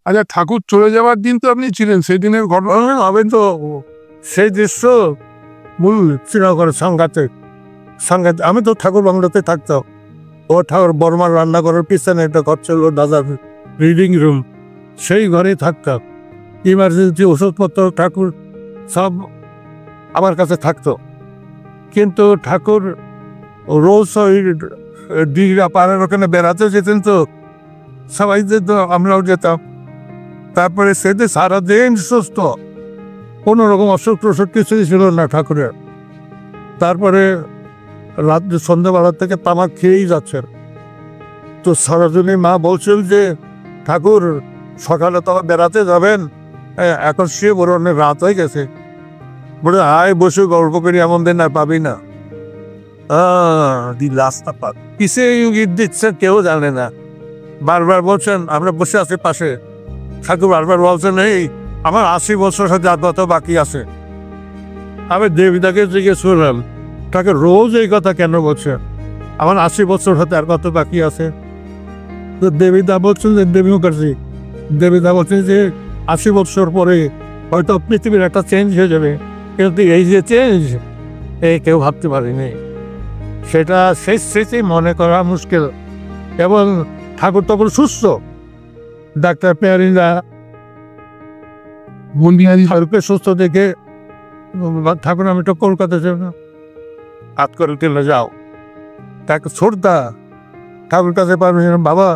আচ্ছা, ঠাকুর চলে যাওয়ার দিন তো আপনি ছিলেন, সেই দিনের ঘটনা আমি তো সেই দৃশ্য মূল শ্রীনগরের সাংঘাতিক। আমি তো ঠাকুর বাংলাতে থাকতাম। ও ঠাকুর বর্মার রান্নাঘরের পিছনে একটা ঘর ছিল, দাদার রিডিং রুম, সেই ঘরেই থাকতাম। ইমার্জেন্সি ওষুধপত্র ঠাকুর সব আমার কাছে থাকতো। কিন্তু ঠাকুর রোজ ওই দিঘা পাড়ার ওখানে বেড়াতে যেতেন, তো সবাই যেত, আমরাও যেতাম। তারপরে সেতে সারাদিন সুস্থ, কোনো রকম অসুখ টসুখ কিছুই ছিল না ঠাকুরের। তারপরে রাত্রে সন্ধ্যাবেলা থেকে তামাক খেয়েই যাচ্ছেন। তো সরোজিনী মা বলছেন যে ঠাকুর সকালে তো বেড়াতে যাবেন, এখন সে বড় অনেক রাত হয়ে গেছে, বলে আয় বসে গল্প করি, এমন দিন আর পাবি না। রাস্তা পাক কিসে ইঙ্গিত দিচ্ছে কেউ জানে না। বারবার বলছেন, আমরা বসে আছি পাশে, ঠাকুর বারবার বলছেন এই আমার 80 বছর সাথে আর কত বাকি আছে। আমি দেবীদাকে জিজ্ঞেস করলাম, তাকে রোজ এই কথা কেন বলছে, আমার 80 বছর সাথে আর কত বাকি আছে? তো দেবীদা বলছেন যে দেবীদা বলছেন যে 80 বছর পরে হয়তো পৃথিবীর একটা চেঞ্জ হয়ে যাবে, কিন্তু এই যে চেঞ্জ কেউ ভাবতে পারেনি। সেটা সেই স্মৃতি মনে করা মুশকিল। এবং ঠাকুর তখন সুস্থ। ডাক্তার পেয়ারিরা ঠাকুরকে সুস্থ দেখে ঠাকুর আমি তো কলকাতা যাব না, হাত করে টেনে যাও, তাকে ছোটদা ঠাকুর কাছে পারমিশন, বাবা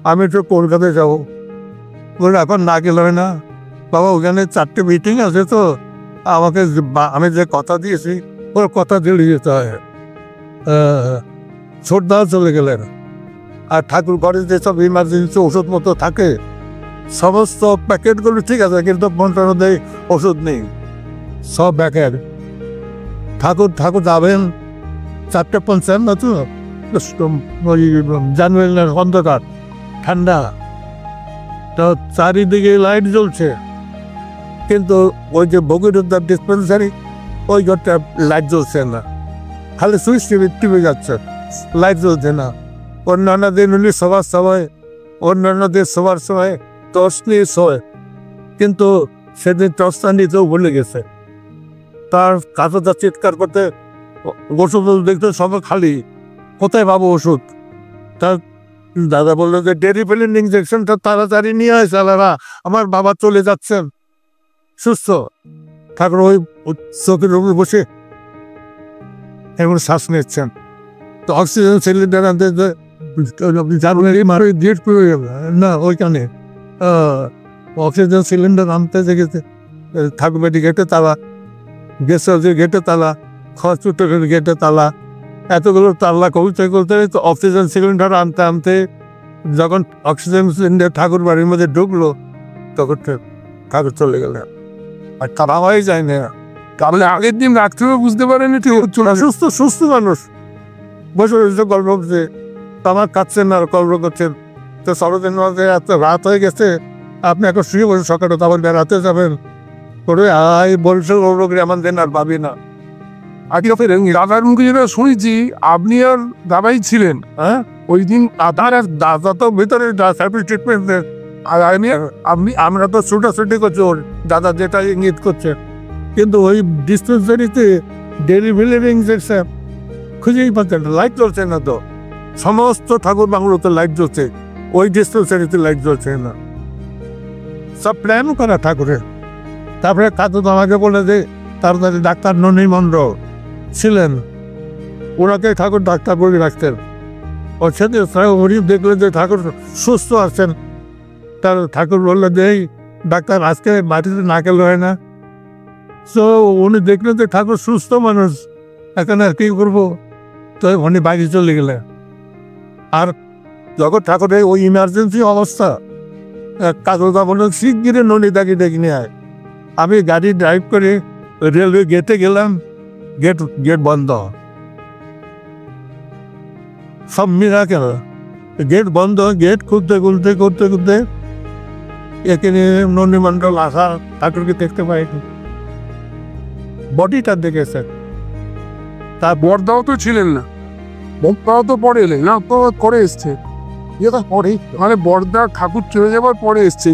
আমি তো কলকাতায় যাবো। বলে এখন না গেলে হয় না বাবা, ওখানে 4টে মিটিং আছে, তো আমাকে আমি যে কথা দিয়েছি ওর কথা দিয়ে যেতে হয়। ছোটদা চলে গেলেন। আর ঠাকুর ঘরে যেসব ইমার্জেন্সি ওষুধ মতো থাকে সমস্ত প্যাকেটগুলো ঠিক আছে, কিন্তু মন্ত্রণ দেয় ওষুধ নেই, সব প্যাকেট। ঠাকুর যাবেন 4:55 তো ওই জানুয়ারি অন্ধকার ঠান্ডা, তো চারিদিকে লাইট জ্বলছে, কিন্তু ওই যে ভগীরথার ডিসপেন্সারি ওই ঘরটা লাইট জ্বলছে না, খালি সুইচ টিভি যাচ্ছে, লাইট জ্বলছে না। অন্যান্য দিন হলে সবার সময়, অন্যান্য দিন সবার সময় টর্চ নিয়ে শোয়, কিন্তু সেদিন টর্চটা নিতেও ভুলে গেছে। তার কাছটা চিৎকার করতে ওষুধ দেখতে সবাই খালি, কোথায় পাবো ওষুধ? তার দাদা বললো যে ডেরিফিলিন ইঞ্জেকশনটা তাড়াতাড়ি নিয়ে আসে, আলাদা আমার বাবা চলে যাচ্ছেন সুস্থ। ঠাকুর ওই চোখের উপর বসে এমন শ্বাস নিচ্ছেন, তো অক্সিজেন সিলিন্ডার আনতে না ওইখানে অক্সিজেন সিলিন্ডার আনতে গেছে, ঠাকুর বাড়ি গেটে তালা, গেস্ট হাউসের গেটে তালা, হসপিটালের গেটে তালা, এতগুলো তালা করতে তো অক্সিজেন সিলিন্ডার আনতে যখন অক্সিজেন সিলিন্ডার ঠাকুর বাড়ির মধ্যে ঢুকলো তখন ঠাকুর চলে গেলেন। আর তারা হয়ে যায় না, তাহলে আগের দিন রাত্রেও বুঝতে পারেনি সুস্থ মানুষ বসে বসে গল্প করছে, আমার কাটছেন আর গল্প করছেন। তো সরোজিনী মাঝে এত রাত হয়ে গেছে, আপনি এখন শুয়ে বসে সকালে তো আবার বেড়াতে যাবেন, করে আয় বলছে গল্প করে আমার দিন আর পাবি না। আগে ফেরেন দাদার মুখে যেটা শুনেছি, আপনি আর দাদাই ছিলেন, হ্যাঁ ওই দিন আধার আর দাদা তো ভিতরে ট্রিটমেন্ট দেন, আর আমরা তো ছুটাছুটি করছি, ওর দাদা যেটা ইঙ্গিত করছে। কিন্তু ওই ডিসপেন্সারিতে ডেলিভারি ইঞ্জেকশন খুঁজেই পাচ্ছেন, লাইট জ্বলছে না, তো সমস্ত ঠাকুর বাংলোতে লাইট জ্বলছে, ওই ডিসপেন্সারিতে লাইট জ্বলছে না, সব প্ল্যান করা ঠাকুরের। তারপরে কাকু আমাকে বলে যে তাড়াতাড়ি ডাক্তার ননী মন্ডল ছিলেন, ওনাকে ঠাকুর ডাক্তার বলে রাখতেন। ওর সাথে উনি দেখলেন যে ঠাকুর সুস্থ আছেন, তার ঠাকুর বললেন যে এই ডাক্তার আজকে বাড়িতে না গেলে হয় না। তো উনি দেখলেন যে ঠাকুর সুস্থ মানুষ, এখন আর কি করবো, তো উনি বাইরে চলে গেলেন। আর যখন ঠাকুরের ওই ইমার্জেন্সি অবস্থা, কাকুদা বললেন শিগগিরে ননীদাকে ডেকে নিয়ে আয়। আমি গাড়ি ড্রাইভ করে রেলওয়ে গেটে গেলাম, গেট বন্ধ, সব মিরা কেন গেট বন্ধ। গেট খুলতে এখানে ননী মন্ডল আসা ঠাকুরকে দেখতে পাইনি, বডিটা দেখেছে। তার বড়দাও তো ছিলেন না, বড়দাও তো পরে এলেন না, তো করে এসছে। এটা পরে মানে বড়দা ঠাকুর চলে যাবার পরে এসছে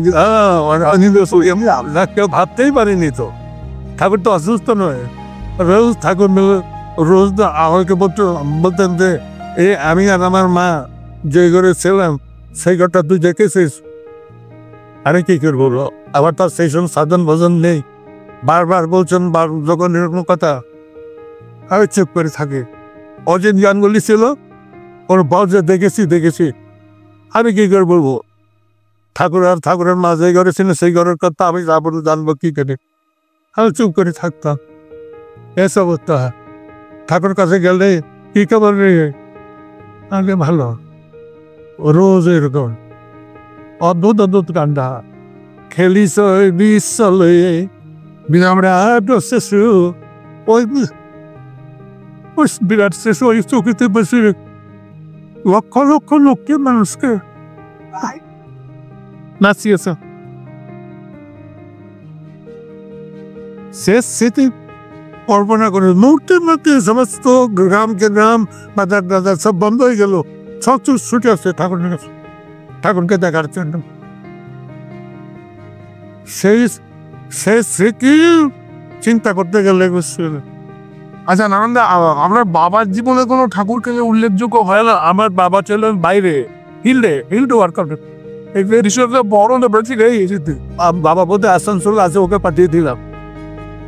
আমি আপনার কেউ ভাবতেই পারিনি তো। ঠাকুর তো অসুস্থ নয়, রোজ ঠাকুর রোজ তো আমাকে বলতেন যে আমি আর আমার মা যে ঘরে ছিলাম সেই ঘরটা তুই দেখেছিস। আমি কি করে বলবো, আবার তার সেই সব সাধন ভজন নেই, বারবার বলছেন যখন এরকম কথা আমি চুপ করে থাকি। অজিত গানগুলি ছিল ওর বজে দেখেছি আমি কি করে বলবো। ঠাকুর আর ঠাকুরের মা যে ঘরে ছিল সেই ঘরের কথা আমি জানবো কি করে, আমি চুপ করে থাকতাম। এসব হতো। ঠাকুর কাছে গেলে কি খবর রে, আগে ভালো, রোজ এরকম অদ্ভুত কান্ডা। খেলিস বিশ্বলে আমরা শিশু, ওই বিরাট শিশু ওই চৌকিতে বসে লক্ষ লোককে মানুষকে নাচিয়েছে। শেষ স্মৃতি কল্পনা করে মুহূর্তের মধ্যে সমস্ত গ্রামকে গ্রাম বাজার সব বন্ধ হয়ে গেল, সব ছুটে আসছে ঠাকুরকে দেখার জন্য। সেই স্মৃতি চিন্তা করতে গেলে আচ্ছা নানন্দা, আপনার বাবার জীবনে কোনো ঠাকুরকে উল্লেখযোগ্য হয় না? আমার বাবা ছিলেন বাইরে ফিল্ড ওয়ার্কার, বড় না বেশি গেই যেতে। বাবা বলতে আসানসোল আছে, ওকে পাঠিয়ে দিলাম,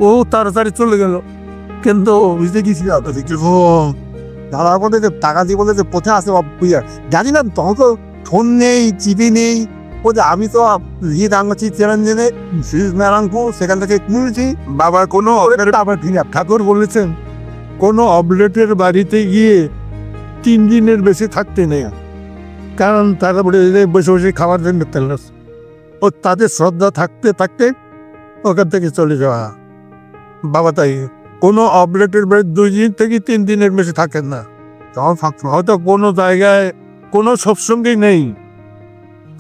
ও তাড়াতাড়ি চলে গেল। কিন্তু বুঝতে গেছি দাদা বলে যে টাকা দিয়ে বলে যে পথে আসে জানি না, তখন তো ফোন নেই, টিভি নেই। ও যে আমি তো ইয়ে রাঙাচ্ছি চ্যালেঞ্জে মেরাঙ্কু, সেখান থেকে কিনেছি। বাবার কোনো ঠাকুর বলেছেন কোনো অবলেটের বাড়িতে গিয়ে 3 দিনের বেশি থাকতে নেই, কারণ তারা বলে বসে বসে খাওয়ার জন্য তেল ও তাদের শ্রদ্ধা থাকতে থাকতে ওখান থেকে চলে যাওয়া। বাবা তাই কোনো অবলেটের বাড়ি 2 দিন থেকে 3 দিনের বেশি থাকেন না। হয়তো কোনো জায়গায় কোনো সৎসঙ্গই নেই,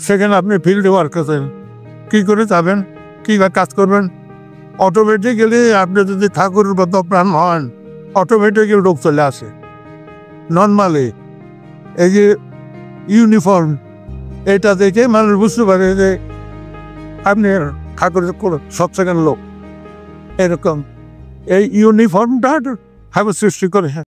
সেখানে আপনি ফিল্ড ওয়ার্ক আছেন, কী করে যাবেন, কী কাজ করবেন? অটোমেটিক্যালি আপনি যদি ঠাকুরের প্রাণ হন, অটোমেটিক্যালি রোগ চলে আসে। নর্মালি এই যে ইউনিফর্ম, এটা দেখে মানুষ বুঝতে পারে যে আপনি ঠাকুরের সব সেখানে লোক। এরকম এই ইউনিফর্মটা ঠাকুর সৃষ্টি করে।